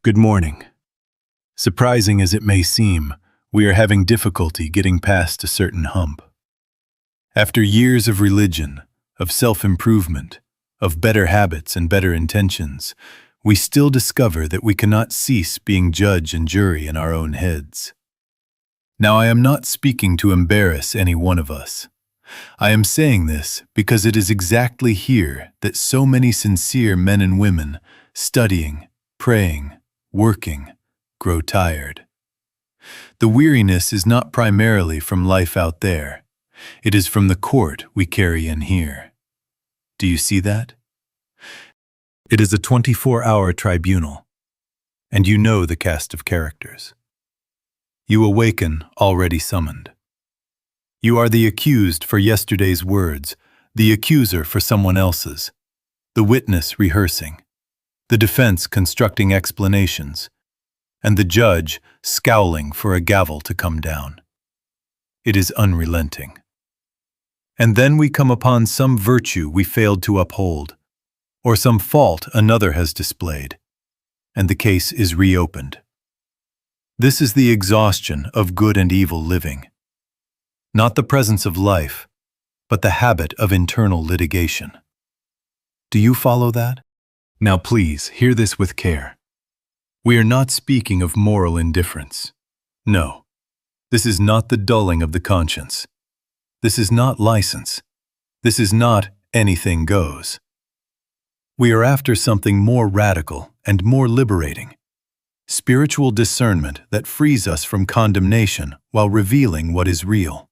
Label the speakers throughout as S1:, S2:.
S1: Good morning. Surprising as it may seem, we are having difficulty getting past a certain hump. After years of religion, of self-improvement, of better habits and better intentions, we still discover that we cannot cease being judge and jury in our own heads. Now, I am not speaking to embarrass any one of us. I am saying this because it is exactly here that so many sincere men and women, studying, praying, working, grow tired. The weariness is not primarily from life out there. It is from the court we carry in here. Do you see that? It is a 24-hour tribunal, and you know the cast of characters. You awaken already summoned. You are the accused for yesterday's words, the accuser for someone else's, the witness rehearsing, the defense constructing explanations, and the judge scowling for a gavel to come down. It is unrelenting. And then we come upon some virtue we failed to uphold, or some fault another has displayed, and the case is reopened. This is the exhaustion of good and evil living. Not the presence of life, but the habit of internal litigation. Do you follow that? Now please, hear this with care. We are not speaking of moral indifference. No, this is not the dulling of the conscience. This is not license. This is not anything goes. We are after something more radical and more liberating. Spiritual discernment that frees us from condemnation while revealing what is real.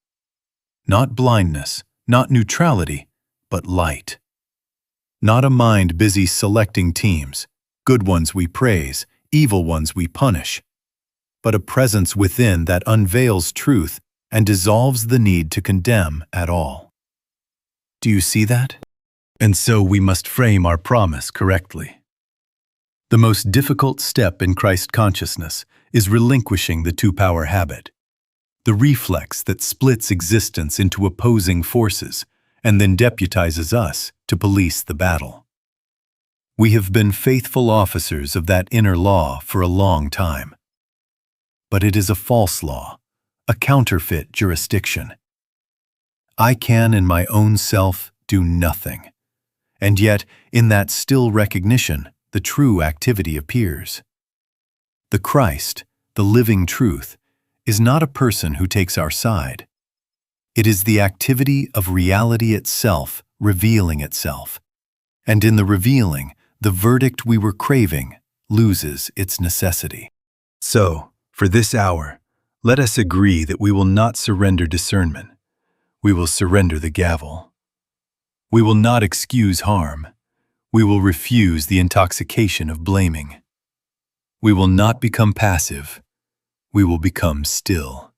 S1: Not blindness, not neutrality, but light. Not a mind busy selecting teams, good ones we praise, evil ones we punish, but a presence within that unveils truth and dissolves the need to condemn at all. Do you see that? And so we must frame our promise correctly. The most difficult step in Christ consciousness is relinquishing the two-power habit, the reflex that splits existence into opposing forces and then deputizes us to police the battle. We have been faithful officers of that inner law for a long time. But it is a false law, a counterfeit jurisdiction. I can in my own self do nothing, and yet in that still recognition the true activity appears. The Christ, the living truth, is not a person who takes our side. It is the activity of reality itself revealing itself, and in the revealing, the verdict we were craving loses its necessity. So, for this hour, let us agree that we will not surrender discernment. We will surrender the gavel. We will not excuse harm. We will refuse the intoxication of blaming. We will not become passive. We will become still.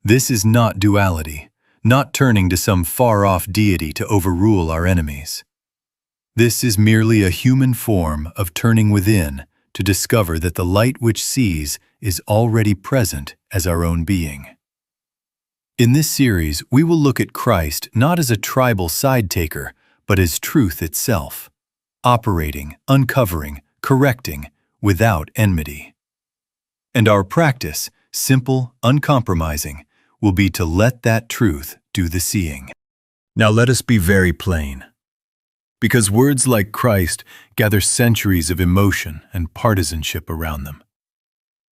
S1: This is not duality, not turning to some far-off deity to overrule our enemies. This is merely a human form of turning within to discover that the light which sees is already present as our own being. In this series, we will look at Christ not as a tribal side-taker, but as truth itself, operating, uncovering, correcting, without enmity. And our practice, simple, uncompromising, will be to let that truth do the seeing. Now let us be very plain. Because words like Christ gather centuries of emotion and partisanship around them.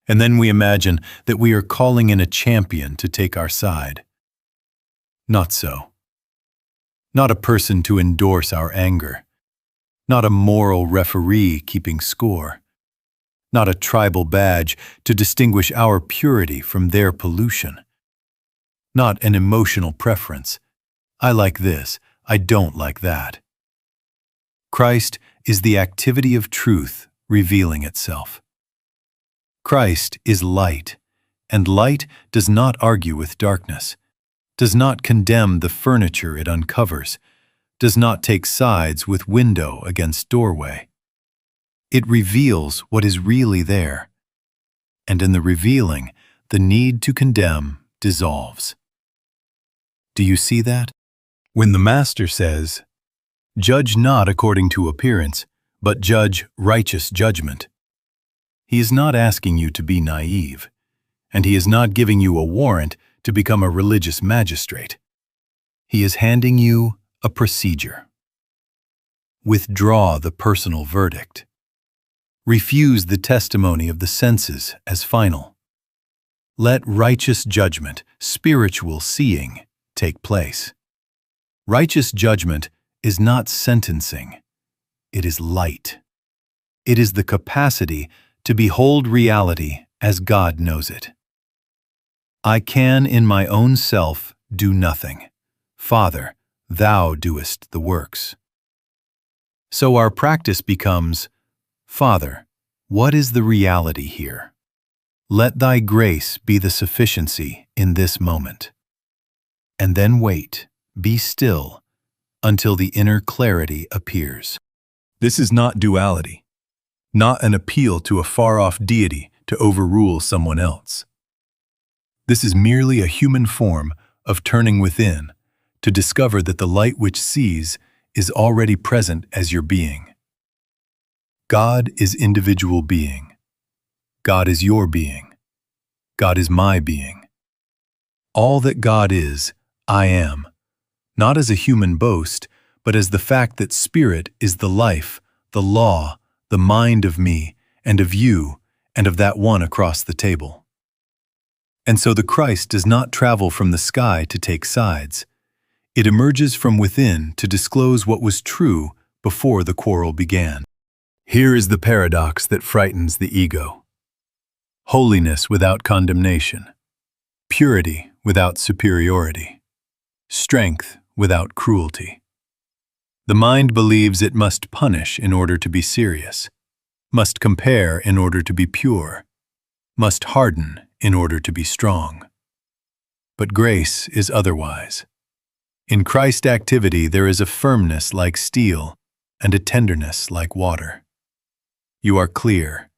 S1: And then we imagine that we are calling in a champion to take our side. Not so. Not a person to endorse our anger. Not a moral referee keeping score. Not a tribal badge to distinguish our purity from their pollution. Not an emotional preference. I like this, I don't like that. Christ is the activity of truth revealing itself. Christ is light, and light does not argue with darkness, does not condemn the furniture it uncovers, does not take sides with window against doorway. It reveals what is really there, and in the revealing, the need to condemn dissolves. Do you see that? When the Master says, "Judge not according to appearance, but judge righteous judgment," He is not asking you to be naive, and he is not giving you a warrant to become a religious magistrate. He is handing you a procedure. Withdraw the personal verdict. Refuse the testimony of the senses as final. Let righteous judgment, spiritual seeing, take place. Righteous judgment is not sentencing. It is light. It is the capacity to behold reality as God knows it. I can in my own self do nothing. Father, thou doest the works. So our practice becomes, Father, what is the reality here? Let thy grace be the sufficiency in this moment. And then wait, be still, until the inner clarity appears. This is not duality, not an appeal to a far-off deity to overrule someone else. This is merely a human form of turning within to discover that the light which sees is already present as your being. God is individual being. God is your being. God is my being. All that God is, I am, not as a human boast, but as the fact that Spirit is the life, the law, the mind of me, and of you, and of that one across the table. And so the Christ does not travel from the sky to take sides. It emerges from within to disclose what was true before the quarrel began. Here is the paradox that frightens the ego. Holiness without condemnation, purity without superiority, strength without cruelty. The mind believes it must punish in order to be serious, must compare in order to be pure, must harden in order to be strong. But grace is otherwise. In Christ's activity there is a firmness like steel and a tenderness like water. You are clear.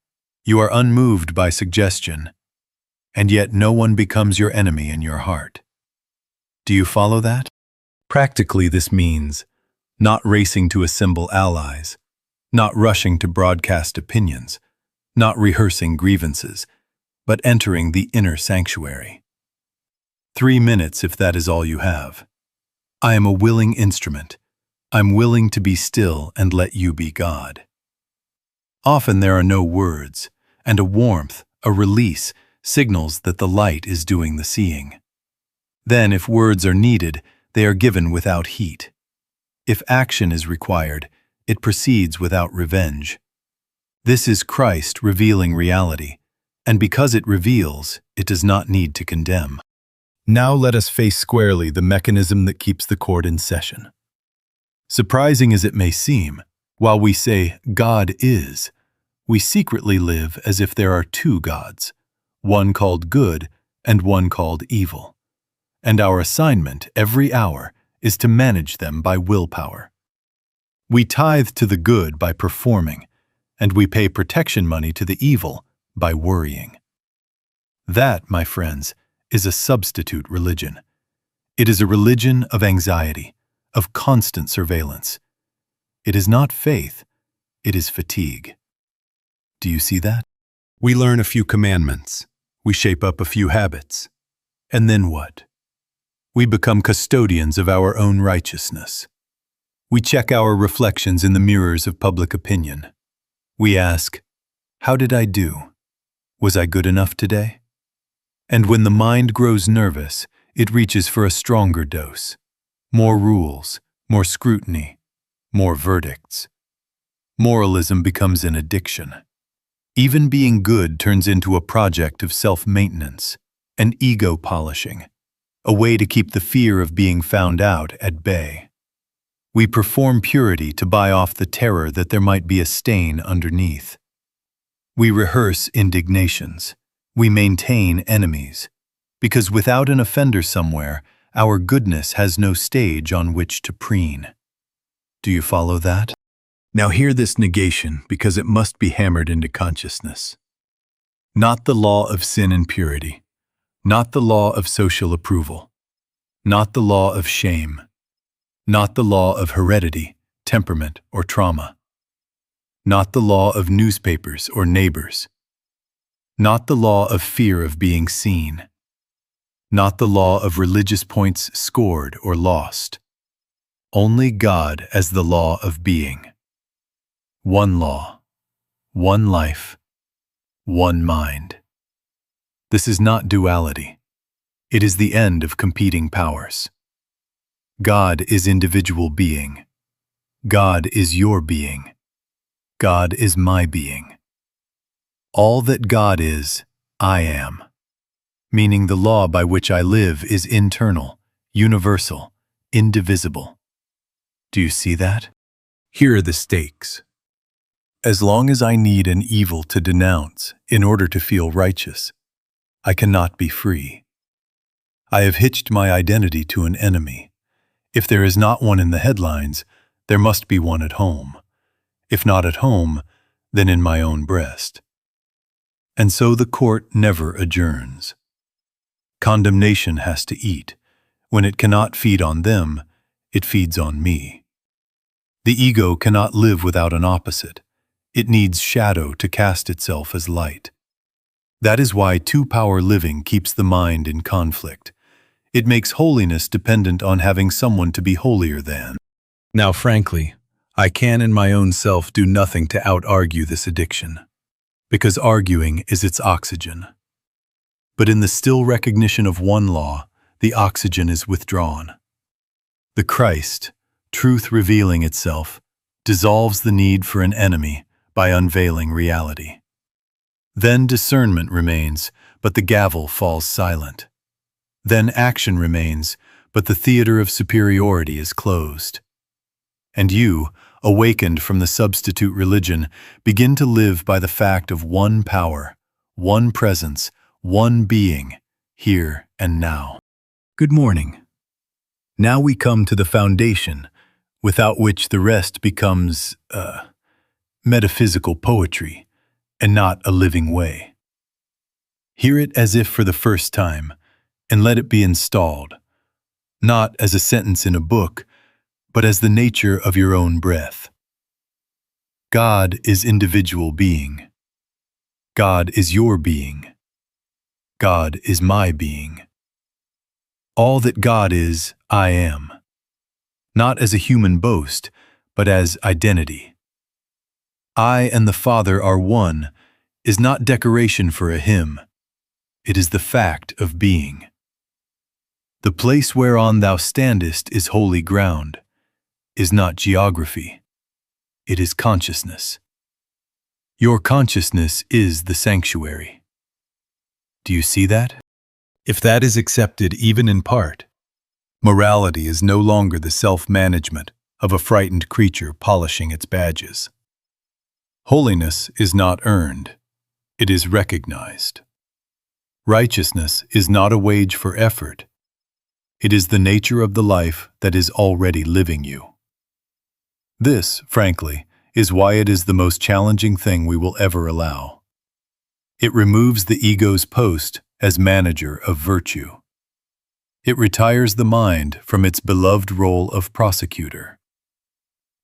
S1: You are unmoved by suggestion, and yet no one becomes your enemy in your heart. Do you follow that? Practically, this means not racing to assemble allies, not rushing to broadcast opinions, not rehearsing grievances, but entering the inner sanctuary. 3 minutes if that is all you have. I am a willing instrument. I'm willing to be still and let you be God. Often there are no words, and a warmth, a release, signals that the light is doing the seeing. Then, if words are needed, they are given without heat. If action is required, it proceeds without revenge. This is Christ revealing reality, and because it reveals, it does not need to condemn. Now let us face squarely the mechanism that keeps the court in session. Surprising as it may seem, while we say God is, we secretly live as if there are two gods, one called good and one called evil. And our assignment every hour is to manage them by willpower. We tithe to the good by performing, and we pay protection money to the evil by worrying. That, my friends, is a substitute religion. It is a religion of anxiety, of constant surveillance. It is not faith, it is fatigue. Do you see that? We learn a few commandments, we shape up a few habits, and then what? We become custodians of our own righteousness. We check our reflections in the mirrors of public opinion. We ask, how did I do? Was I good enough today? And when the mind grows nervous, it reaches for a stronger dose. More rules, more scrutiny, more verdicts. Moralism becomes an addiction. Even being good turns into a project of self-maintenance, an ego polishing, a way to keep the fear of being found out at bay. We perform purity to buy off the terror that there might be a stain underneath. We rehearse indignations. We maintain enemies, because without an offender somewhere, our goodness has no stage on which to preen. Do you follow that? Now hear this negation, because it must be hammered into consciousness. Not the law of sin and purity, not the law of social approval, not the law of shame, not the law of heredity, temperament, or trauma, not the law of newspapers or neighbors, not the law of fear of being seen, not the law of religious points scored or lost, only God as the law of being. One law, one life, one mind. This is not duality. It is the end of competing powers. God is individual being. God is your being. God is my being. All that God is, I am. Meaning the law by which I live is internal, universal, indivisible. Do you see that? Here are the stakes. As long as I need an evil to denounce in order to feel righteous, I cannot be free. I have hitched my identity to an enemy. If there is not one in the headlines, there must be one at home. If not at home, then in my own breast. And so the court never adjourns. Condemnation has to eat. When it cannot feed on them, it feeds on me. The ego cannot live without an opposite. It needs shadow to cast itself as light. That is why two-power living keeps the mind in conflict. It makes holiness dependent on having someone to be holier than. Now, frankly, I can in my own self do nothing to out-argue this addiction, because arguing is its oxygen. But in the still recognition of one law, the oxygen is withdrawn. The Christ, truth revealing itself, dissolves the need for an enemy by unveiling reality. Then discernment remains, but the gavel falls silent. Then action remains, but the theater of superiority is closed. And you, awakened from the substitute religion, begin to live by the fact of one power, one presence, one being, here and now. Good morning. Now we come to the foundation, without which the rest becomes, metaphysical poetry, and not a living way. Hear it as if for the first time, and let it be installed, not as a sentence in a book, but as the nature of your own breath. God is individual being. God is your being. God is my being. All that God is, I am. Not as a human boast, but as identity. I and the Father are one is not decoration for a hymn. It is the fact of being. The place whereon thou standest is holy ground, is not geography. It is consciousness. Your consciousness is the sanctuary. Do you see that? If that is accepted even in part, morality is no longer the self-management of a frightened creature polishing its badges. Holiness is not earned. It is recognized. Righteousness is not a wage for effort. It is the nature of the life that is already living you. This, frankly, is why it is the most challenging thing we will ever allow. It removes the ego's post as manager of virtue. It retires the mind from its beloved role of prosecutor.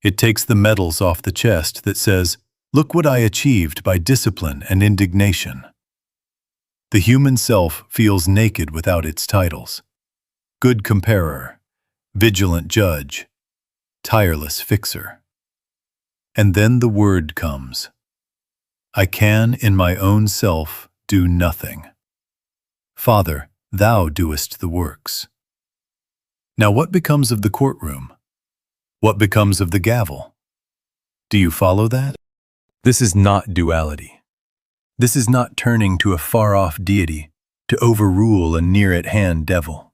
S1: It takes the medals off the chest that says, "Look what I achieved by discipline and indignation." The human self feels naked without its titles. Good comparer, vigilant judge, tireless fixer. And then the word comes. I can in my own self do nothing. Father, thou doest the works. Now what becomes of the courtroom? What becomes of the gavel? Do you follow that? This is not duality. This is not turning to a far-off deity to overrule a near-at-hand devil.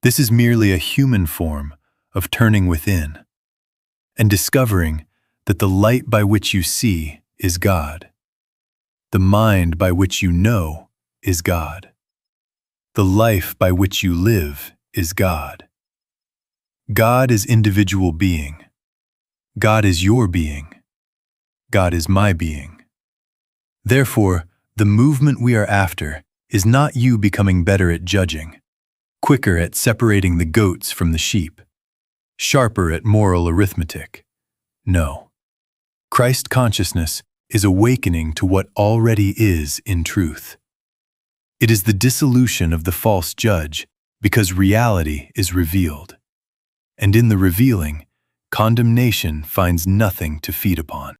S1: This is merely a human form of turning within and discovering that the light by which you see is God. The mind by which you know is God. The life by which you live is God. God is individual being. God is your being. God is my being. Therefore, the movement we are after is not you becoming better at judging, quicker at separating the goats from the sheep, sharper at moral arithmetic. No. Christ consciousness is awakening to what already is in truth. It is the dissolution of the false judge because reality is revealed. And in the revealing, condemnation finds nothing to feed upon.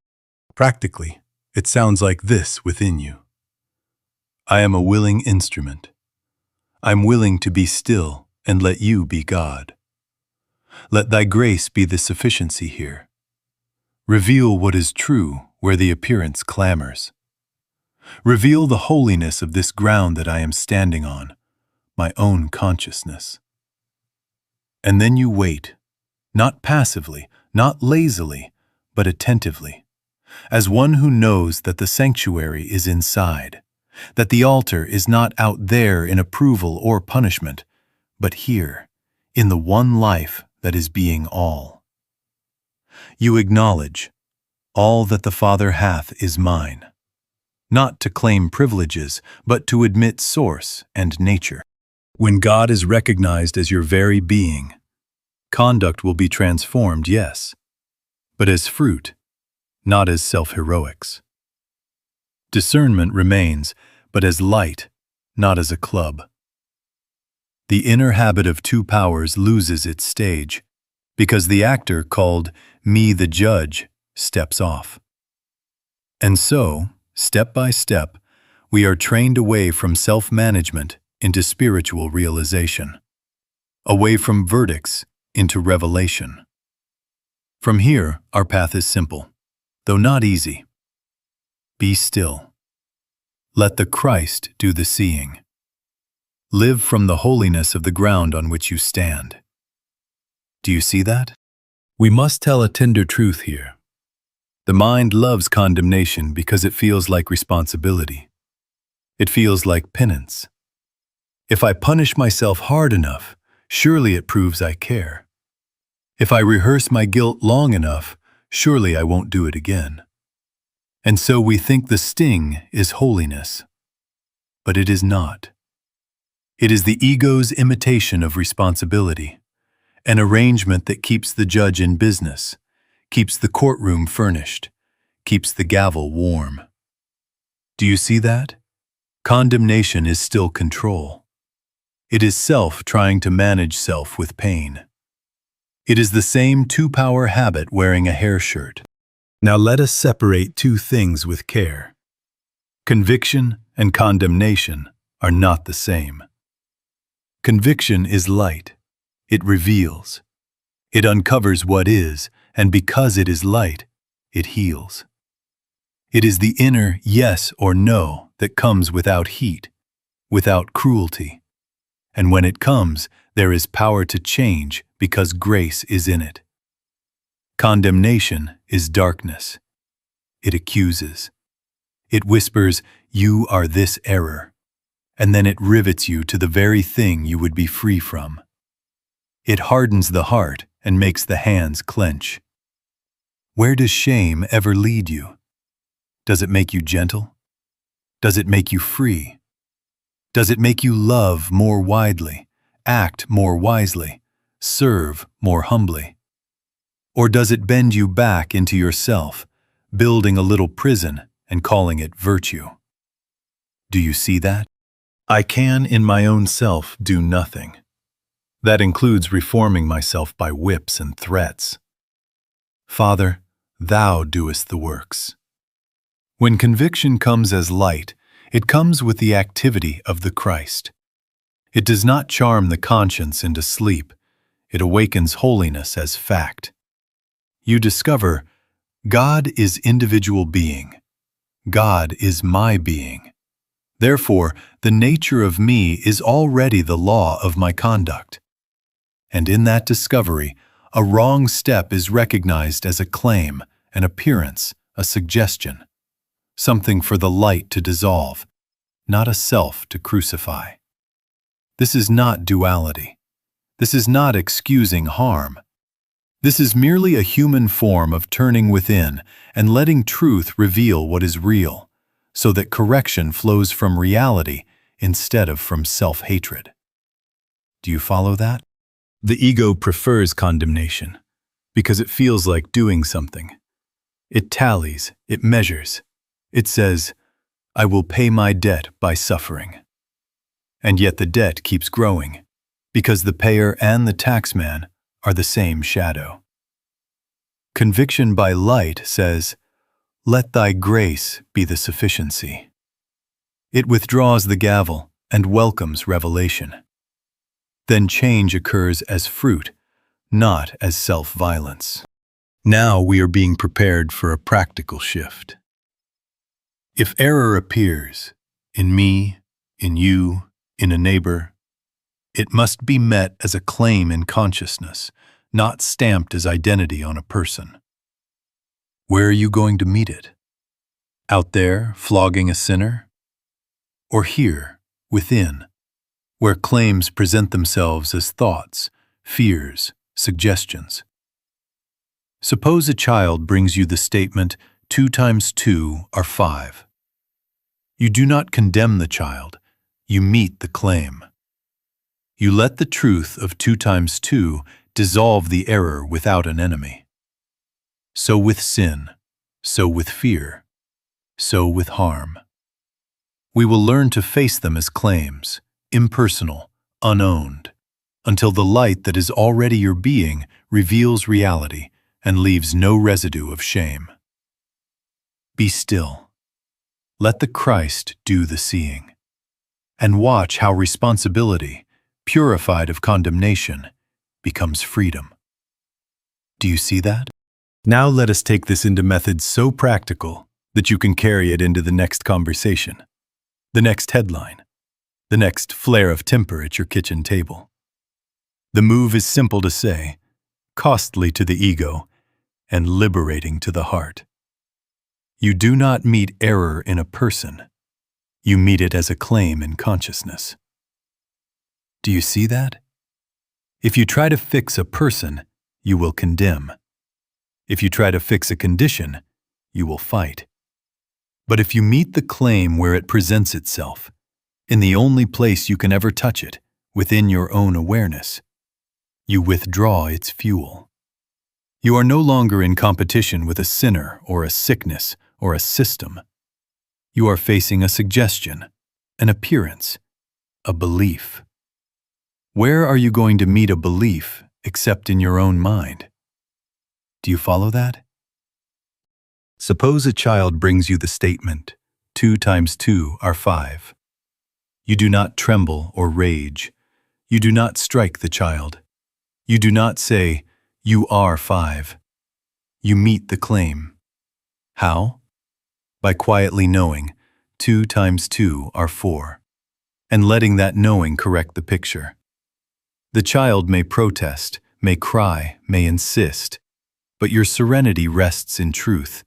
S1: Practically, it sounds like this within you. I am a willing instrument. I'm willing to be still and let you be God. Let thy grace be the sufficiency here. Reveal what is true where the appearance clamors. Reveal the holiness of this ground that I am standing on, my own consciousness. And then you wait, not passively, not lazily, but attentively, as one who knows that the sanctuary is inside, that the altar is not out there in approval or punishment, but here, in the one life that is being all. You acknowledge, all that the Father hath is mine, not to claim privileges, but to admit source and nature. When God is recognized as your very being, conduct will be transformed, yes, but as fruit, not as self-heroics. Discernment remains, but as light, not as a club. The inner habit of two powers loses its stage, because the actor called me the judge steps off. And so, step by step, we are trained away from self-management into spiritual realization, away from verdicts into revelation. From here, our path is simple, though not easy. Be still. Let the Christ do the seeing. Live from the holiness of the ground on which you stand. Do you see that? We must tell a tender truth here. The mind loves condemnation because it feels like responsibility. It feels like penance. If I punish myself hard enough, surely it proves I care. If I rehearse my guilt long enough, surely I won't do it again. And so we think the sting is holiness. But it is not. It is the ego's imitation of responsibility, an arrangement that keeps the judge in business, keeps the courtroom furnished, keeps the gavel warm. Do you see that? Condemnation is still control. It is self trying to manage self with pain. It is the same two-power habit wearing a hair shirt. Now let us separate two things with care. Conviction and condemnation are not the same. Conviction is light. It reveals. It uncovers what is, and because it is light, it heals. It is the inner yes or no that comes without heat, without cruelty. And when it comes, there is power to change because grace is in it. Condemnation is darkness. It accuses. It whispers, "You are this error," and then it rivets you to the very thing you would be free from. It hardens the heart and makes the hands clench. Where does shame ever lead you? Does it make you gentle? Does it make you free? Does it make you love more widely, act more wisely, serve more humbly? Or does it bend you back into yourself, building a little prison and calling it virtue? Do you see that? I can, in my own self, do nothing. That includes reforming myself by whips and threats. Father, thou doest the works. When conviction comes as light, it comes with the activity of the Christ. It does not charm the conscience into sleep. It awakens holiness as fact. You discover, God is individual being. God is my being. Therefore, the nature of me is already the law of my conduct. And in that discovery, a wrong step is recognized as a claim, an appearance, a suggestion, something for the light to dissolve, not a self to crucify. This is not duality. This is not excusing harm. This is merely a human form of turning within and letting truth reveal what is real, so that correction flows from reality instead of from self-hatred. Do you follow that? The ego prefers condemnation because it feels like doing something. It tallies, it measures, It says, "I will pay my debt by suffering." And yet the debt keeps growing, because the payer and the taxman are the same shadow. Conviction by light says, "Let thy grace be the sufficiency." It withdraws the gavel and welcomes revelation. Then change occurs as fruit, not as self-violence. Now we are being prepared for a practical shift. If error appears, in me, in you, in a neighbor, it must be met as a claim in consciousness, not stamped as identity on a person. Where are you going to meet it? Out there, flogging a sinner? Or here, within, where claims present themselves as thoughts, fears, suggestions? Suppose a child brings you the statement, 2 times 2 are 5. You do not condemn the child, you meet the claim. You let the truth of 2 times 2 dissolve the error without an enemy. So with sin, so with fear, so with harm. We will learn to face them as claims, impersonal, unowned, until the light that is already your being reveals reality and leaves no residue of shame. Be still. Let the Christ do the seeing. And watch how responsibility, purified of condemnation, becomes freedom. Do you see that? Now let us take this into methods so practical that you can carry it into the next conversation, the next headline, the next flare of temper at your kitchen table. The move is simple to say, costly to the ego, and liberating to the heart. You do not meet error in a person. You meet it as a claim in consciousness. Do you see that? If you try to fix a person, you will condemn. If you try to fix a condition, you will fight. But if you meet the claim where it presents itself, in the only place you can ever touch it, within your own awareness, you withdraw its fuel. You are no longer in competition with a sinner or a sickness or a system. You are facing a suggestion, an appearance, a belief. Where are you going to meet a belief except in your own mind? Do you follow that? Suppose a child brings you the statement, 2 times 2 are 5. You do not tremble or rage. You do not strike the child. You do not say, "You are 5. You meet the claim. How? By quietly knowing 2 times 2 are 4, and letting that knowing correct the picture. The child may protest, may cry, may insist, but your serenity rests in truth,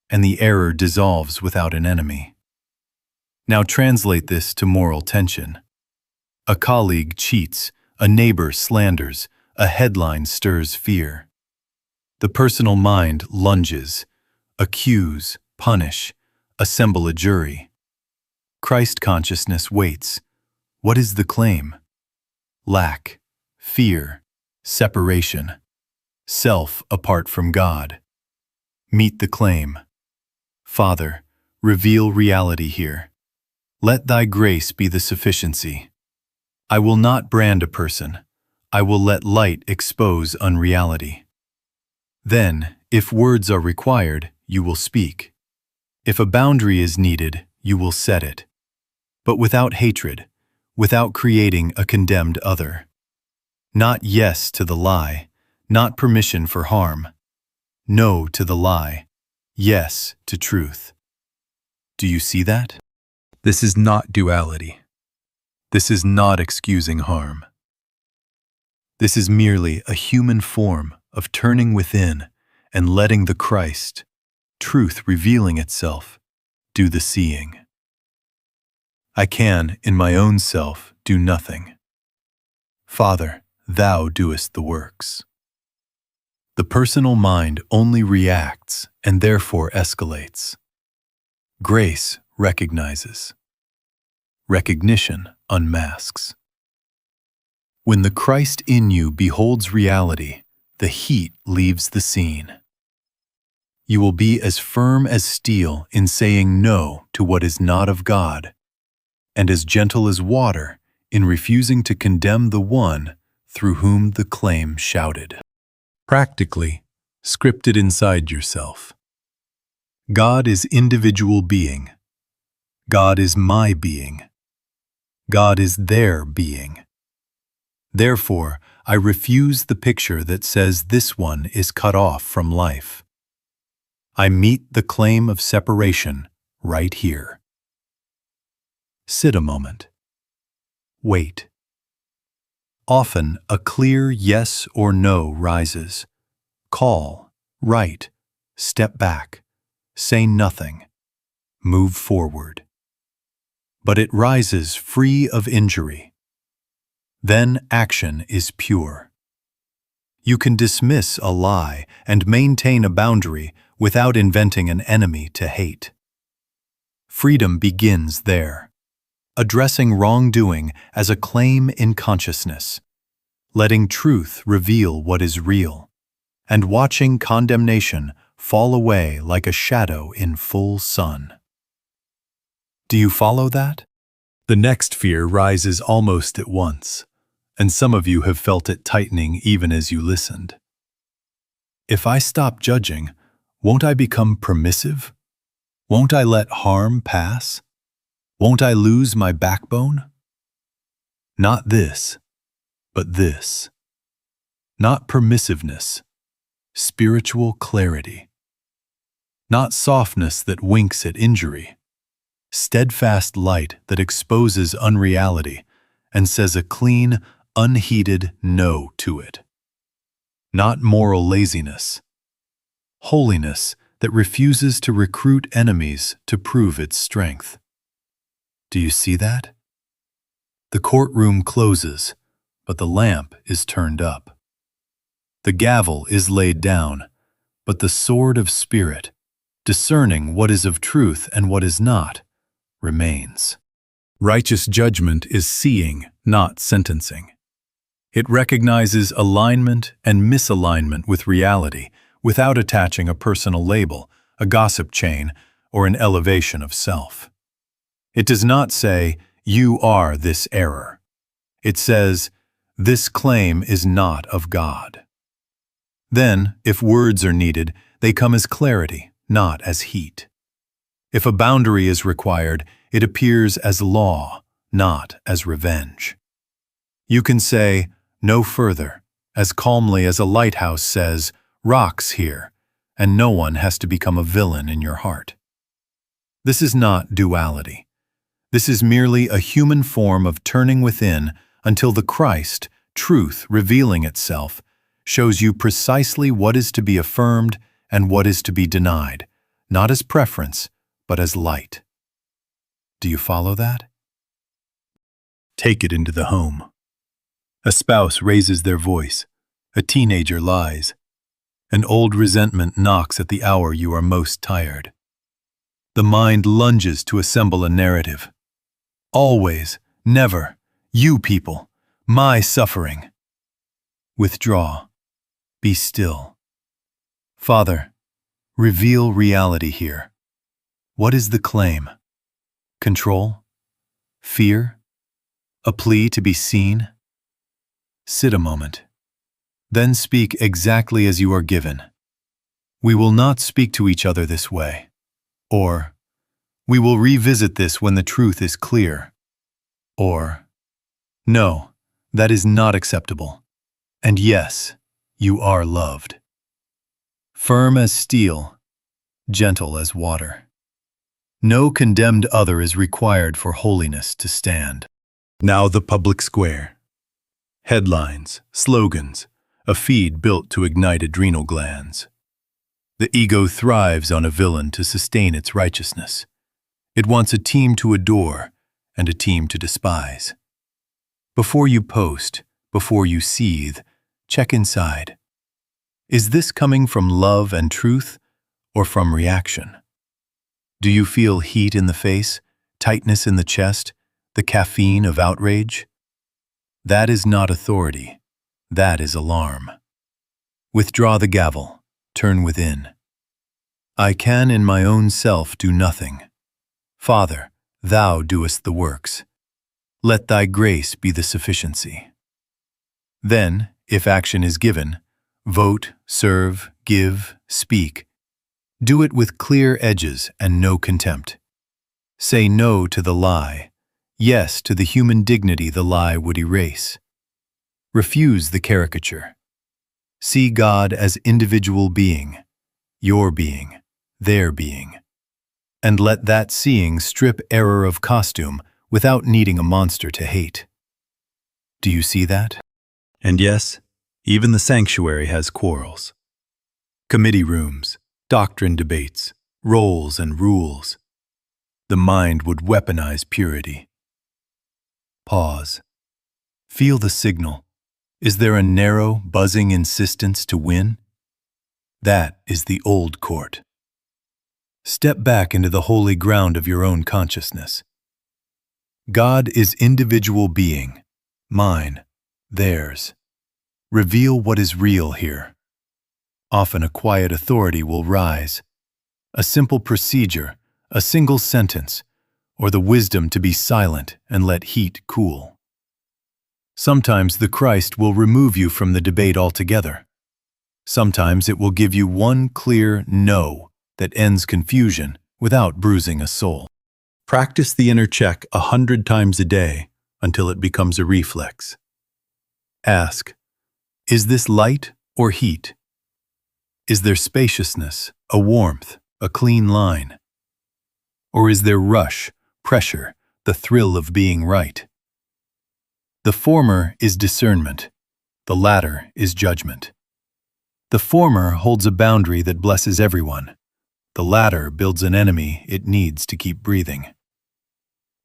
S1: and the error dissolves without an enemy. Now translate this to moral tension. A colleague cheats, a neighbor slanders, a headline stirs fear. The personal mind lunges, accuse, punish, assemble a jury. Christ consciousness waits. What is the claim? Lack, fear, separation, self apart from God. Meet the claim. Father, reveal reality here. Let thy grace be the sufficiency. I will not brand a person. I will let light expose unreality. Then, if words are required, you will speak. If a boundary is needed, you will set it. But without hatred, without creating a condemned other. Not yes to the lie, not permission for harm. No to the lie, yes to truth. Do you see that? This is not duality. This is not excusing harm. This is merely a human form of turning within and letting the Christ, truth revealing itself, do the seeing. I can, in my own self, do nothing. Father, thou doest the works. The personal mind only reacts and therefore escalates. Grace recognizes. Recognition unmasks. When the Christ in you beholds reality, the heat leaves the scene. you will be as firm as steel in saying no to what is not of God, and as gentle as water in refusing to condemn the one through whom the claim shouted. Practically, scripted inside yourself. God is individual being. God is my being. God is their being. Therefore, I refuse the picture that says this one is cut off from life. I meet the claim of separation right here. Sit a moment. Wait. Often, a clear yes or no rises. Call, write, step back, say nothing, move forward. But it rises free of injury. Then action is pure. You can dismiss a lie and maintain a boundary without inventing an enemy to hate. Freedom begins there, addressing wrongdoing as a claim in consciousness, letting truth reveal what is real, and watching condemnation fall away like a shadow in full sun. Do you follow that? The next fear rises almost at once, and some of you have felt it tightening even as you listened. If I stop judging, won't I become permissive? Won't I let harm pass? Won't I lose my backbone? Not this, but this. Not permissiveness, spiritual clarity. Not softness that winks at injury. Steadfast light that exposes unreality and says a clean, unheeded no to it. Not moral laziness. Holiness that refuses to recruit enemies to prove its strength. Do you see that? The courtroom closes, but the lamp is turned up. The gavel is laid down, but the sword of spirit, discerning what is of truth and what is not, remains. Righteous judgment is seeing, not sentencing. It recognizes alignment and misalignment with reality without attaching a personal label, a gossip chain, or an elevation of self. It does not say, "You are this error." It says, "This claim is not of God." Then, if words are needed, they come as clarity, not as heat. If a boundary is required, it appears as law, not as revenge. You can say, "No further," as calmly as a lighthouse says, "Rocks here," and no one has to become a villain in your heart. This is not duality. This is merely a human form of turning within until the Christ, truth revealing itself, shows you precisely what is to be affirmed and what is to be denied, not as preference, but as light. Do you follow that? Take it into the home. A spouse raises their voice. A teenager lies. An old resentment knocks at the hour you are most tired. The mind lunges to assemble a narrative. Always, never, you people, my suffering. Withdraw. Be still. Father, reveal reality here. What is the claim? Control? Fear? A plea to be seen? Sit a moment. Then speak exactly as you are given. We will not speak to each other this way. Or, we will revisit this when the truth is clear. Or, no, that is not acceptable. And yes, you are loved. Firm as steel, gentle as water. No condemned other is required for holiness to stand. Now the public square. Headlines, slogans, a feed built to ignite adrenal glands. The ego thrives on a villain to sustain its righteousness. It wants a team to adore and a team to despise. Before you post, before you seethe, check inside. Is this coming from love and truth or from reaction? Do you feel heat in the face, tightness in the chest, the caffeine of outrage? That is not authority. That is alarm. Withdraw the gavel. Turn within. I can in my own self do nothing. Father, thou doest the works. Let thy grace be the sufficiency. Then, if action is given, vote, serve, give, speak. Do it with clear edges and no contempt. Say no to the lie, yes to the human dignity the lie would erase. Refuse the caricature. See God as individual being, your being, their being. And let that seeing strip error of costume without needing a monster to hate. Do you see that? And yes, even the sanctuary has quarrels. Committee rooms, doctrine debates, roles and rules. The mind would weaponize purity. Pause. Feel the signal. Is there a narrow, buzzing insistence to win? That is the old court. Step back into the holy ground of your own consciousness. God is individual being, mine, theirs. Reveal what is real here. Often a quiet authority will rise. A simple procedure, a single sentence, or the wisdom to be silent and let heat cool. Sometimes the Christ will remove you from the debate altogether. Sometimes it will give you one clear no that ends confusion without bruising a soul. Practice the inner check 100 times a day until it becomes a reflex. Ask, is this light or heat? Is there spaciousness, a warmth, a clean line? Or is there rush, pressure, the thrill of being right? The former is discernment, the latter is judgment. The former holds a boundary that blesses everyone. The latter builds an enemy it needs to keep breathing.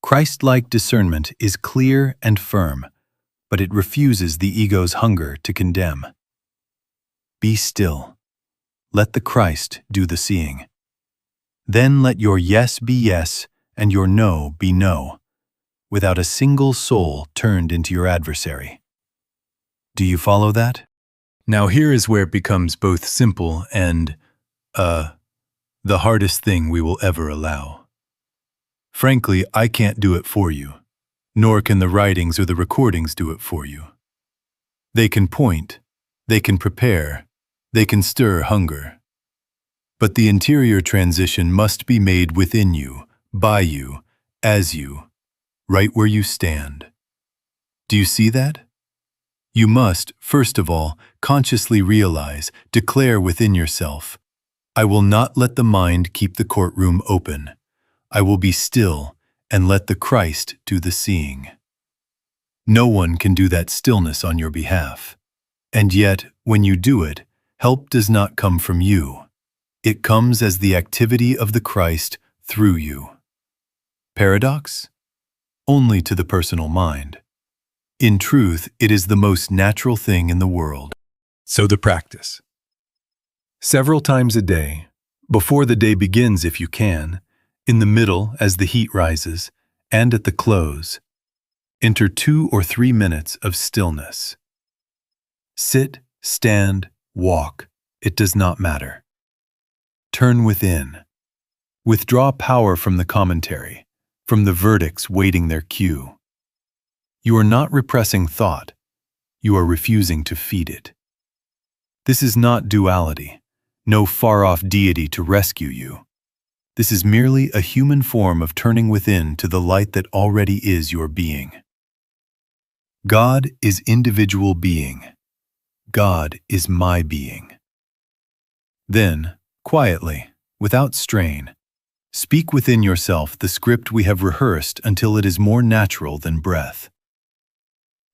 S1: Christ-like discernment is clear and firm, but it refuses the ego's hunger to condemn. Be still. Let the Christ do the seeing. Then let your yes be yes and your no be no, without a single soul turned into your adversary. Do you follow that? Now here is where it becomes both simple and, the hardest thing we will ever allow. Frankly, I can't do it for you, nor can the writings or the recordings do it for you. They can point, they can prepare, they can stir hunger. But the interior transition must be made within you, by you, as you, right where you stand. Do you see that? You must, first of all, consciously realize, declare within yourself, I will not let the mind keep the courtroom open. I will be still and let the Christ do the seeing. No one can do that stillness on your behalf. And yet, when you do it, help does not come from you. It comes as the activity of the Christ through you. Paradox? Only to the personal mind. In truth, it is the most natural thing in the world. So the practice. Several times a day, before the day begins if you can, in the middle as the heat rises, and at the close, enter 2 or 3 minutes of stillness. Sit, stand, walk, it does not matter. Turn within. Withdraw power from the commentary, from the verdicts waiting their cue. You are not repressing thought, you are refusing to feed it. This is not duality, no far-off deity to rescue you. This is merely a human form of turning within to the light that already is your being. God is individual being. God is my being. Then, quietly, without strain, speak within yourself the script we have rehearsed until it is more natural than breath.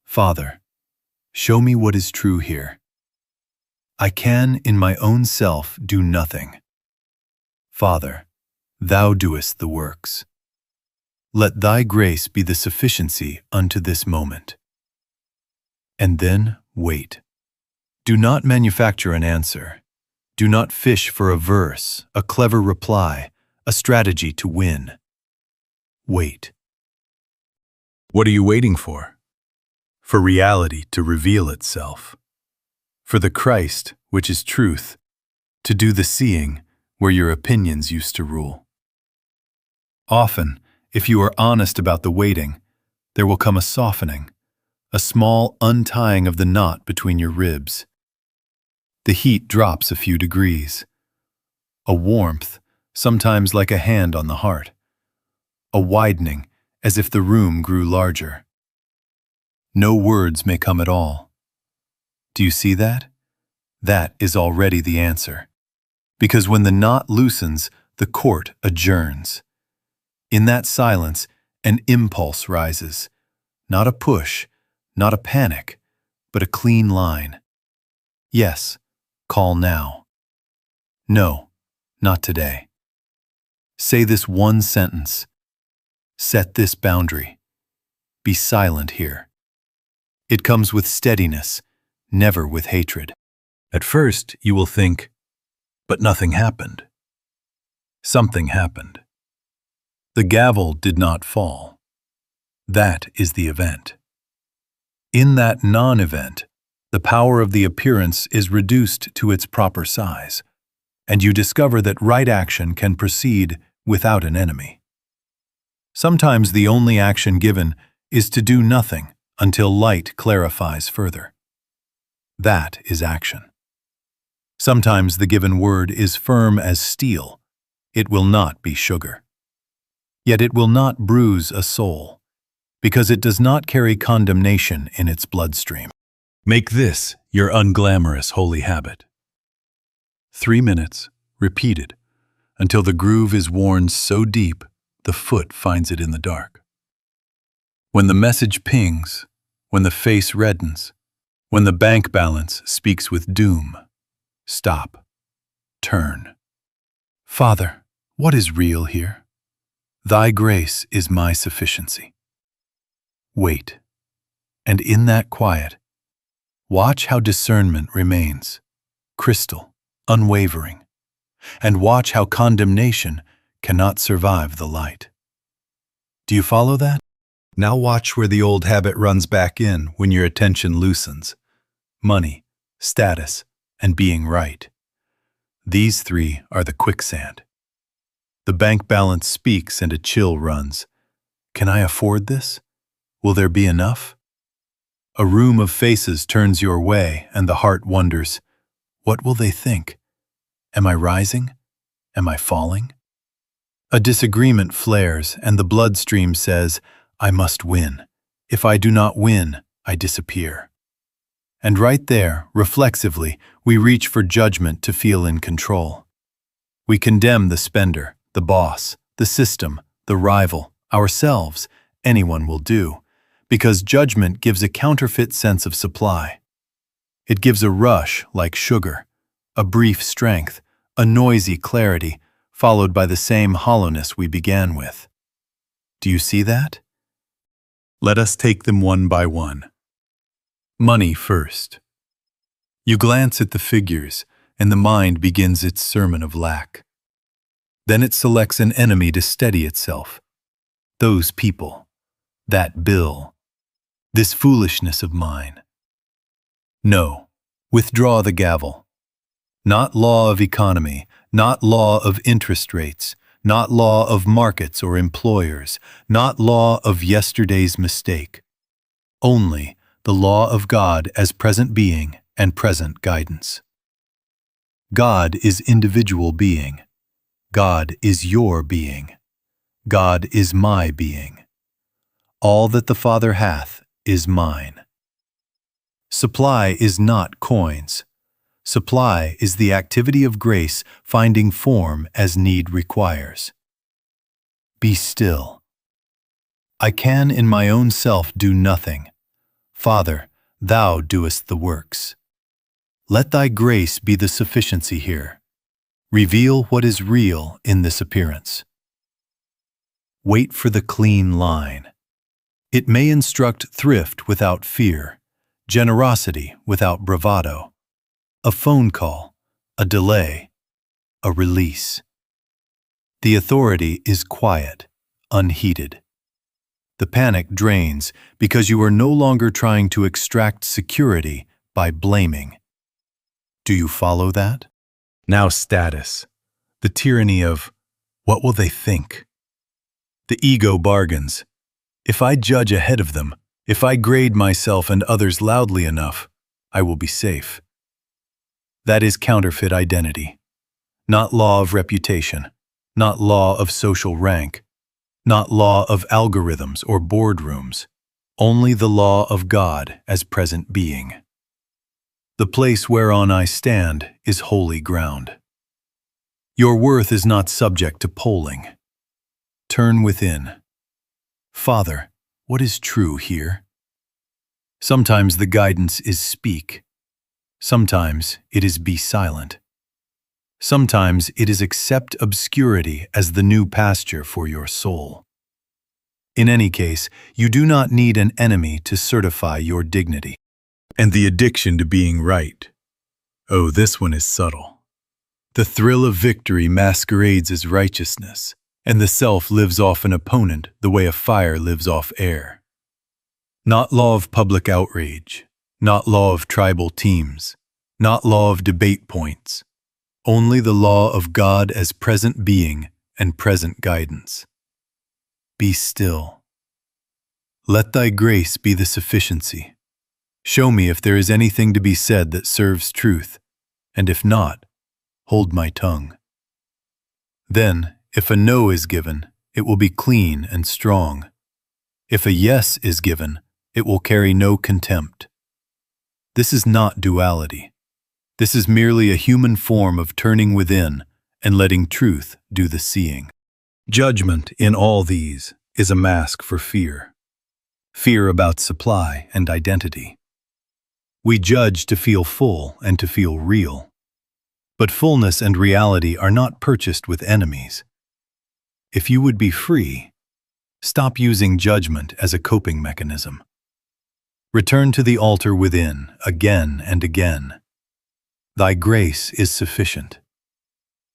S1: Father, show me what is true here. I can, in my own self, do nothing. Father, thou doest the works. Let thy grace be the sufficiency unto this moment. And then wait. Do not manufacture an answer. Do not fish for a verse, a clever reply, a strategy to win. Wait. What are you waiting for? For reality to reveal itself. For the Christ, which is truth, to do the seeing, where your opinions used to rule. Often, if you are honest about the waiting, there will come a softening, a small untying of the knot between your ribs. The heat drops a few degrees. A warmth, sometimes like a hand on the heart. A widening, as if the room grew larger. No words may come at all. Do you see that? That is already the answer. Because when the knot loosens, the court adjourns. In that silence, an impulse rises. Not a push, not a panic, but a clean line. Yes, call now. No, not today. Say this one sentence. Set this boundary. Be silent here. It comes with steadiness, never with hatred. At first, you will think, but nothing happened. Something happened. The gavel did not fall. That is the event. In that non-event, the power of the appearance is reduced to its proper size, and you discover that right action can proceed without an enemy. Sometimes the only action given is to do nothing until light clarifies further. That is action. Sometimes the given word is firm as steel. It will not be sugar. Yet it will not bruise a soul, because it does not carry condemnation in its bloodstream. Make this your unglamorous holy habit. 3 minutes, repeated, until the groove is worn so deep the foot finds it in the dark. When the message pings, when the face reddens, when the bank balance speaks with doom, stop, turn. Father, what is real here? Thy grace is my sufficiency. Wait, and in that quiet, watch how discernment remains, crystal, unwavering, and watch how condemnation cannot survive the light. Do you follow that? Now watch where the old habit runs back in when your attention loosens. Money, status, and being right. These three are the quicksand. The bank balance speaks and a chill runs. Can I afford this? Will there be enough? A room of faces turns your way and the heart wonders, what will they think? Am I rising? Am I falling? A disagreement flares and the bloodstream says, I must win. If I do not win, I disappear. And right there, reflexively, we reach for judgment to feel in control. We condemn the spender, the boss, the system, the rival, ourselves, anyone will do, because judgment gives a counterfeit sense of supply. It gives a rush like sugar, a brief strength, a noisy clarity, followed by the same hollowness we began with. Do you see that? Let us take them one by one. Money first. You glance at the figures, and the mind begins its sermon of lack. Then it selects an enemy to steady itself. Those people, that bill, this foolishness of mine. No, withdraw the gavel. Not law of economy, not law of interest rates, not law of markets or employers, not law of yesterday's mistake. Only the law of God as present being and present guidance. God is individual being. God is your being. God is my being. All that the Father hath is mine. Supply is not coins. Supply is the activity of grace finding form as need requires. Be still. I can in my own self do nothing. Father, thou doest the works. Let thy grace be the sufficiency here. Reveal what is real in this appearance. Wait for the clean line. It may instruct thrift without fear, generosity without bravado, a phone call, a delay, a release. The authority is quiet, unheeded. The panic drains because you are no longer trying to extract security by blaming. Do you follow that? Now status. The tyranny of, what will they think? The ego bargains. If I judge ahead of them, if I grade myself and others loudly enough, I will be safe. That is counterfeit identity. Not law of reputation, not law of social rank, not law of algorithms or boardrooms, only the law of God as present being. The place whereon I stand is holy ground. Your worth is not subject to polling. Turn within. Father, what is true here? Sometimes the guidance is speak. Sometimes it is be silent. Sometimes it is accept obscurity as the new pasture for your soul. In any case, you do not need an enemy to certify your dignity. And the addiction to being right. Oh, this one is subtle. The thrill of victory masquerades as righteousness, and the self lives off an opponent the way a fire lives off air. Not law of public outrage, not law of tribal teams, not law of debate points, only the law of God as present being and present guidance. Be still. Let thy grace be the sufficiency. Show me if there is anything to be said that serves truth, and if not, hold my tongue. Then, if a no is given, it will be clean and strong. If a yes is given, it will carry no contempt. This is not duality. This is merely a human form of turning within and letting truth do the seeing. Judgment in all these is a mask for fear. Fear about supply and identity. We judge to feel full and to feel real. But fullness and reality are not purchased with enemies. If you would be free, stop using judgment as a coping mechanism. Return to the altar within again and again. Thy grace is sufficient.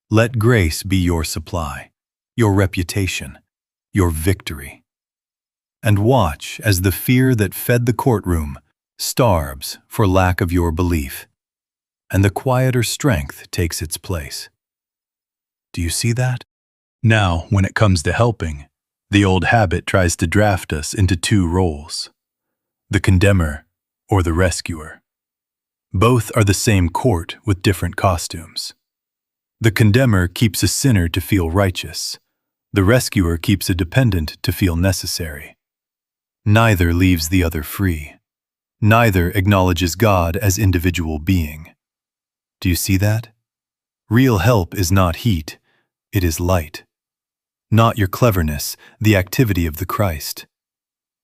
S1: Let grace be your supply, your reputation, your victory. And watch as the fear that fed the courtroom starves for lack of your belief, and the quieter strength takes its place. Do you see that? Now, when it comes to helping, the old habit tries to draft us into two roles: the condemner or the rescuer. Both are the same court with different costumes. The condemner keeps a sinner to feel righteous. The rescuer keeps a dependent to feel necessary. Neither leaves the other free. Neither acknowledges God as individual being. Do you see that? Real help is not heat, it is light. Not your cleverness, the activity of the Christ.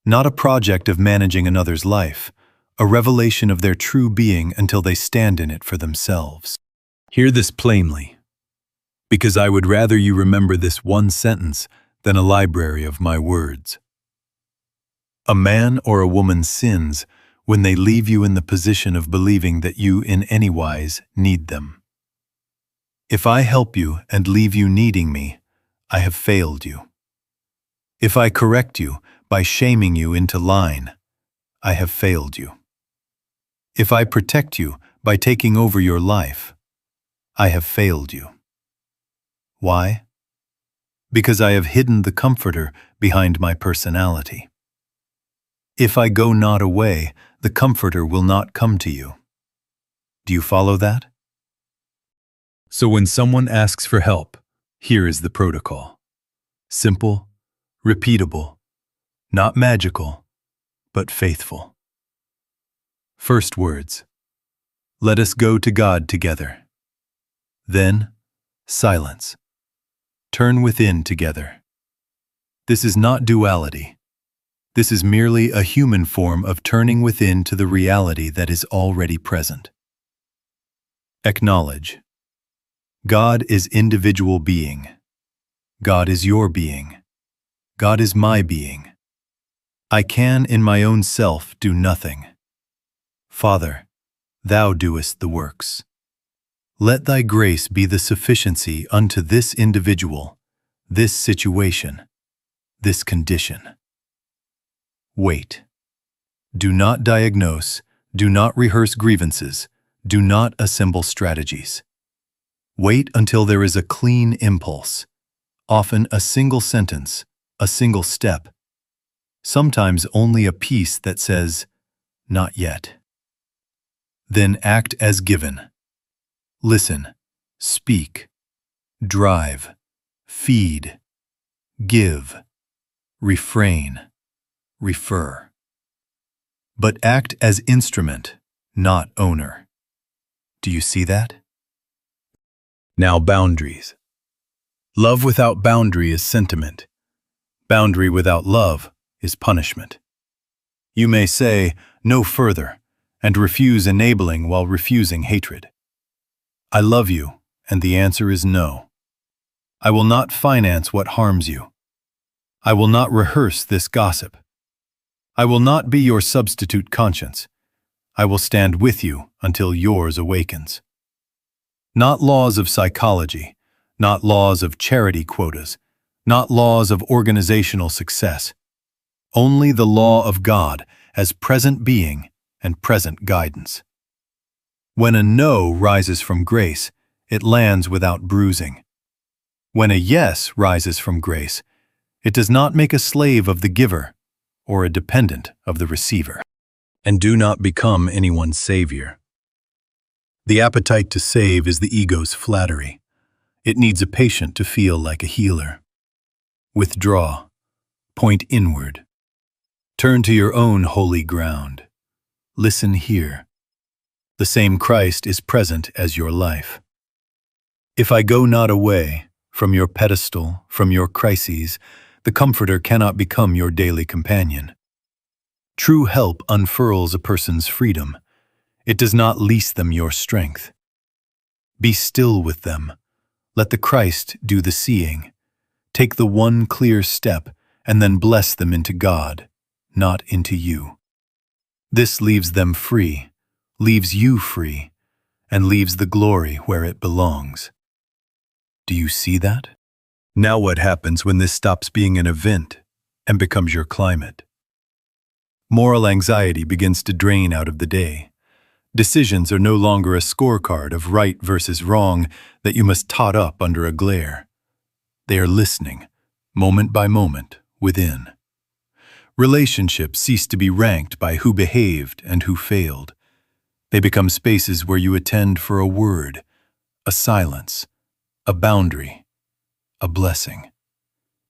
S1: Not a project of managing another's life, a revelation of their true being until they stand in it for themselves. Hear this plainly, because I would rather you remember this one sentence than a library of my words. A man or a woman sins when they leave you in the position of believing that you in any wise need them. If I help you and leave you needing me, I have failed you. If I correct you by shaming you into line, I have failed you. If I protect you by taking over your life, I have failed you. Why? Because I have hidden the comforter behind my personality. If I go not away, the comforter will not come to you. Do you follow that? So when someone asks for help, here is the protocol. Simple, repeatable, not magical, but faithful. First words: let us go to God together. Then, silence. Turn within together. This is not duality. This is merely a human form of turning within to the reality that is already present. Acknowledge. God is individual being. God is your being. God is my being. I can in my own self do nothing. Father, thou doest the works. Let thy grace be the sufficiency unto this individual, this situation, this condition. Wait. Do not diagnose, do not rehearse grievances, do not assemble strategies. Wait until there is a clean impulse, often a single sentence, a single step, sometimes only a piece that says, "Not yet." Then act as given. Listen, speak, drive, feed, give, refrain, refer. But act as instrument, not owner. Do you see that? Now boundaries. Love without boundary is sentiment. Boundary without love is punishment. You may say, "No further," and refuse enabling while refusing hatred. I love you, and the answer is no. I will not finance what harms you. I will not rehearse this gossip. I will not be your substitute conscience. I will stand with you until yours awakens. Not laws of psychology, not laws of charity quotas, not laws of organizational success. Only the law of God as present being and present guidance. When a no rises from grace, it lands without bruising. When a yes rises from grace, it does not make a slave of the giver or a dependent of the receiver. And do not become anyone's savior. The appetite to save is the ego's flattery. It needs a patient to feel like a healer. Withdraw. Point inward. Turn to your own holy ground. Listen here. The same Christ is present as your life. If I go not away, from your pedestal, from your crises, the Comforter cannot become your daily companion. True help unfurls a person's freedom. It does not lease them your strength. Be still with them. Let the Christ do the seeing. Take the one clear step and then bless them into God, not into you. This leaves them free, leaves you free, and leaves the glory where it belongs. Do you see that? Now what happens when this stops being an event and becomes your climate? Moral anxiety begins to drain out of the day. Decisions are no longer a scorecard of right versus wrong that you must tot up under a glare. They are listening, moment by moment, within. Relationships cease to be ranked by who behaved and who failed. They become spaces where you attend for a word, a silence, a boundary, a blessing.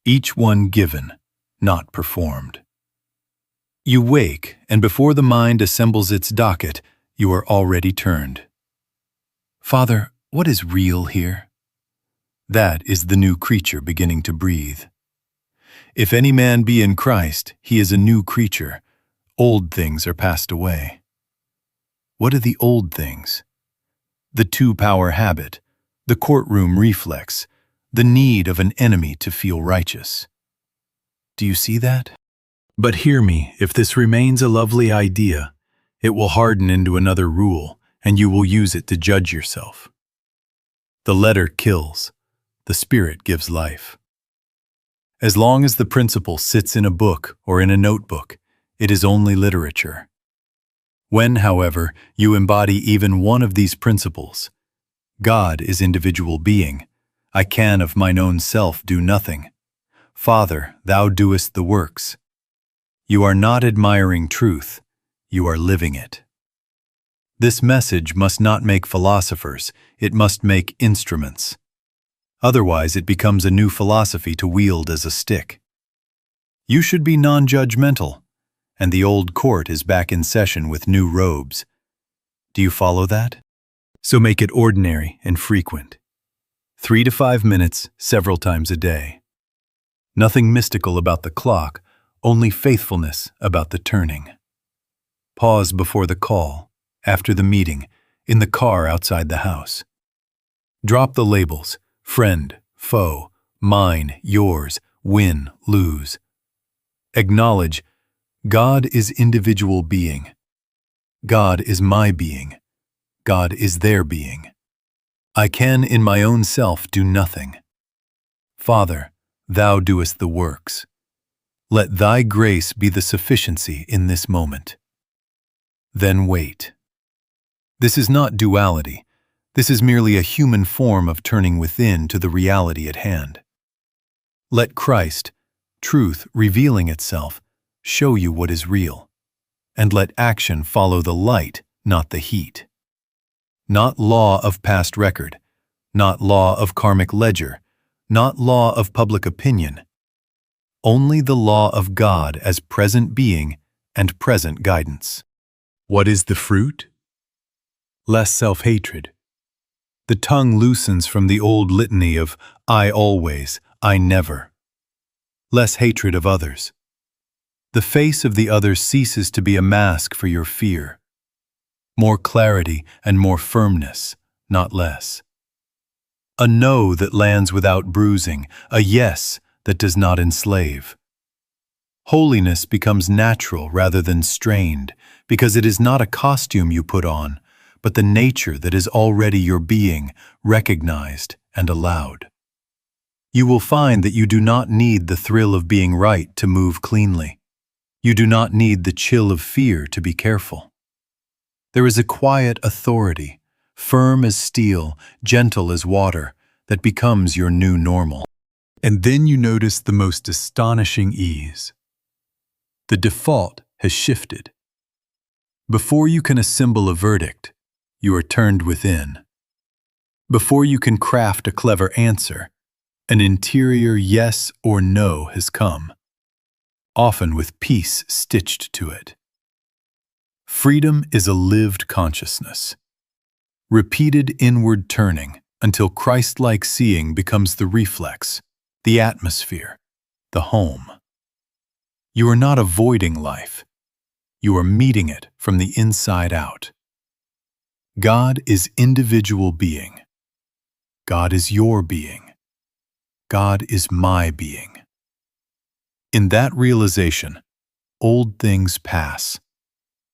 S1: Each one given, not performed. You wake, and before the mind assembles its docket, you are already turned. Father, what is real here? That is the new creature beginning to breathe. If any man be in Christ, he is a new creature. Old things are passed away. What are the old things? The two-power habit, the courtroom reflex, the need of an enemy to feel righteous. Do you see that? But hear me, if this remains a lovely idea, it will harden into another rule, and you will use it to judge yourself. The letter kills, the spirit gives life. As long as the principle sits in a book or in a notebook, it is only literature. When, however, you embody even one of these principles, God is individual being. I can of mine own self do nothing. Father, thou doest the works. You are not admiring truth, you are living it. This message must not make philosophers, it must make instruments. Otherwise, it becomes a new philosophy to wield as a stick. You should be non-judgmental, and the old court is back in session with new robes. Do you follow that? So make it ordinary and frequent. 3 to 5 minutes, several times a day. Nothing mystical about the clock, only faithfulness about the turning. Pause before the call, after the meeting, in the car outside the house. Drop the labels, friend, foe, mine, yours, win, lose. Acknowledge, God is individual being. God is my being. God is their being. I can in my own self do nothing. Father, thou doest the works. Let thy grace be the sufficiency in this moment. Then wait. This is not duality. This is merely a human form of turning within to the reality at hand. Let Christ, truth revealing itself, show you what is real, and let action follow the light, not the heat. Not law of past record, not law of karmic ledger, not law of public opinion. Only the law of God as present being and present guidance. What is the fruit? Less self-hatred. The tongue loosens from the old litany of I always, I never. Less hatred of others. The face of the other ceases to be a mask for your fear. More clarity and more firmness, not less. A no that lands without bruising, a yes that does not enslave. Holiness becomes natural rather than strained, because it is not a costume you put on, but the nature that is already your being, recognized and allowed. You will find that you do not need the thrill of being right to move cleanly. You do not need the chill of fear to be careful. There is a quiet authority, firm as steel, gentle as water, that becomes your new normal. And then you notice the most astonishing ease. The default has shifted. Before you can assemble a verdict, you are turned within. Before you can craft a clever answer, an interior yes or no has come, often with peace stitched to it. Freedom is a lived consciousness. Repeated inward turning until Christ-like seeing becomes the reflex, the atmosphere, the home. You are not avoiding life. You are meeting it from the inside out. God is individual being. God is your being. God is my being. In that realization, old things pass,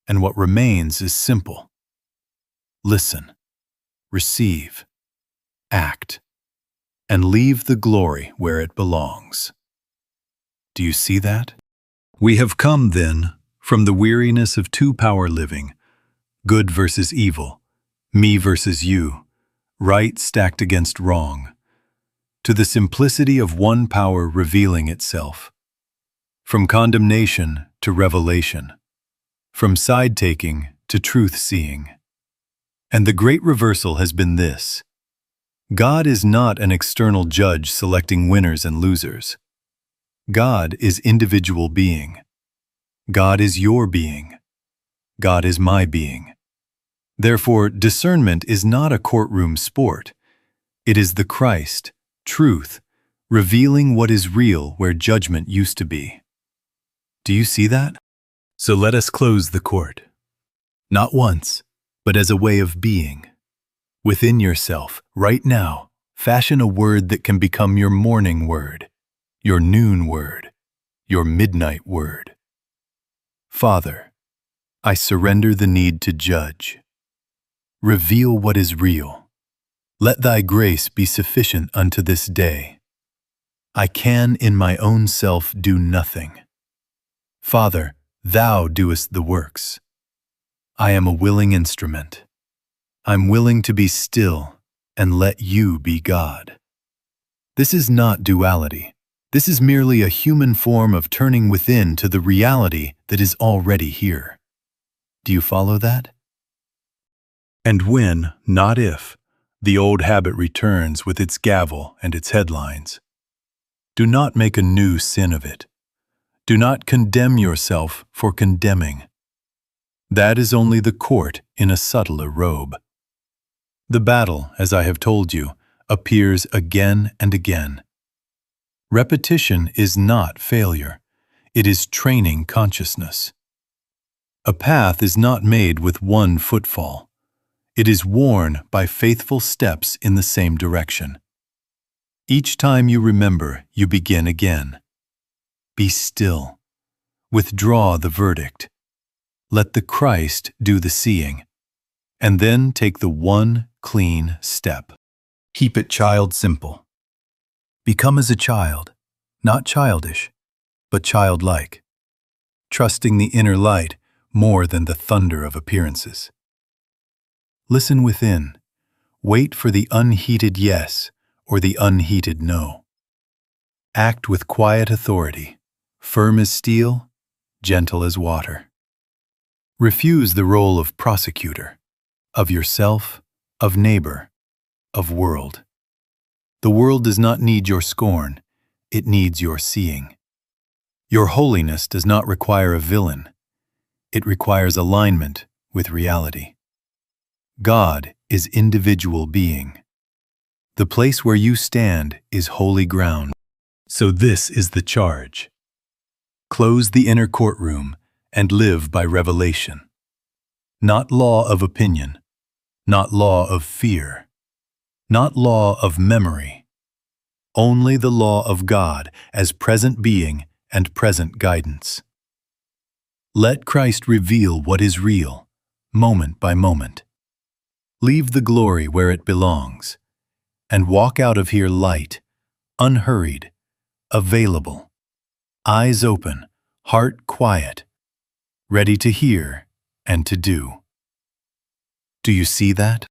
S1: and what remains is simple. Listen, receive, act, and leave the glory where it belongs. Do you see that? We have come, then, from the weariness of two-power living, good versus evil, me versus you, right stacked against wrong, to the simplicity of one power revealing itself. From condemnation to revelation, from side-taking to truth-seeing. And the great reversal has been this: God is not an external judge selecting winners and losers. God is individual being. God is your being. God is my being. Therefore, discernment is not a courtroom sport. It is the Christ, truth, revealing what is real where judgment used to be. Do you see that? So let us close the court. Not once, but as a way of being. Within yourself, right now, fashion a word that can become your morning word, your noon word, your midnight word. Father, I surrender the need to judge. Reveal what is real. Let thy grace be sufficient unto this day. I can in my own self do nothing. Father, thou doest the works. I am a willing instrument. I'm willing to be still and let you be God. This is not duality. This is merely a human form of turning within to the reality that is already here. Do you follow that? And when, not if, the old habit returns with its gavel and its headlines, do not make a new sin of it. Do not condemn yourself for condemning. That is only the court in a subtler robe. The battle, as I have told you, appears again and again. Repetition is not failure. It is training consciousness. A path is not made with one footfall. It is worn by faithful steps in the same direction. Each time you remember, you begin again. Be still. Withdraw the verdict. Let the Christ do the seeing, and then take the one clean step. Keep it child simple. Become as a child, not childish, but childlike, trusting the inner light more than the thunder of appearances. Listen within. Wait for the unheated yes or the unheated no. Act with quiet authority, firm as steel, gentle as water. Refuse the role of prosecutor, of yourself, of neighbor, of world. The world does not need your scorn, it needs your seeing. Your holiness does not require a villain, it requires alignment with reality. God is individual being. The place where you stand is holy ground. So this is the charge. Close the inner courtroom and live by revelation. Not law of opinion, not law of fear, not law of memory. Only the law of God as present being and present guidance. Let Christ reveal what is real, moment by moment. Leave the glory where it belongs, and walk out of here light, unhurried, available, eyes open, heart quiet, ready to hear and to do. Do you see that?